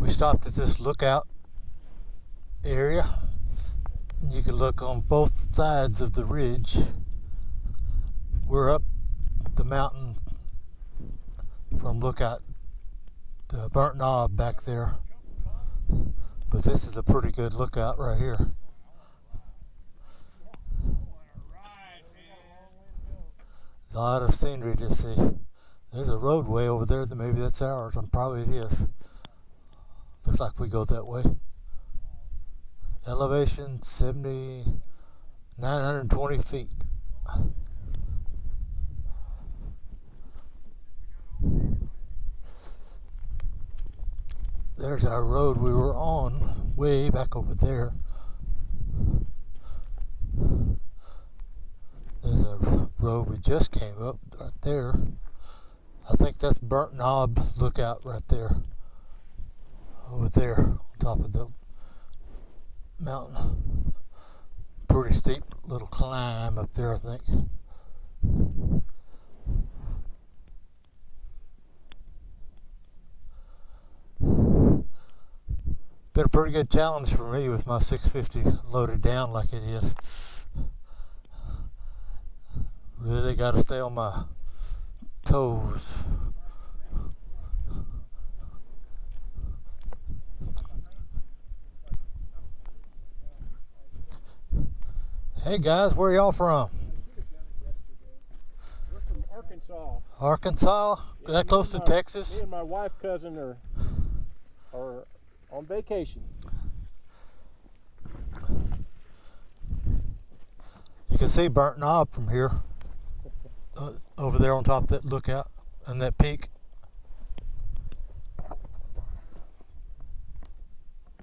We stopped at this lookout area. You can look on both sides of the ridge. We're up the mountain from lookout the Burnt Knob back there, but this is a pretty good lookout right here. A lot of scenery to see. There's a roadway over there that maybe that's ours, and probably it is. Looks like we go that way. Elevation 920 feet. There's our road we were on, way back over there. There's a road we just came up right there. I think that's Burnt Knob Lookout right there. Over there, on top of the mountain. Pretty steep little climb up there, I think. Been a pretty good challenge for me with my 650 loaded down like it is. Really got to stay on my toes. Hey guys, where y'all from? We're from Arkansas. Arkansas? Yeah, That close to Texas? Me and my wife cousin are on vacation. You can see Burnt Knob from here. Over there on top of that lookout and that peak.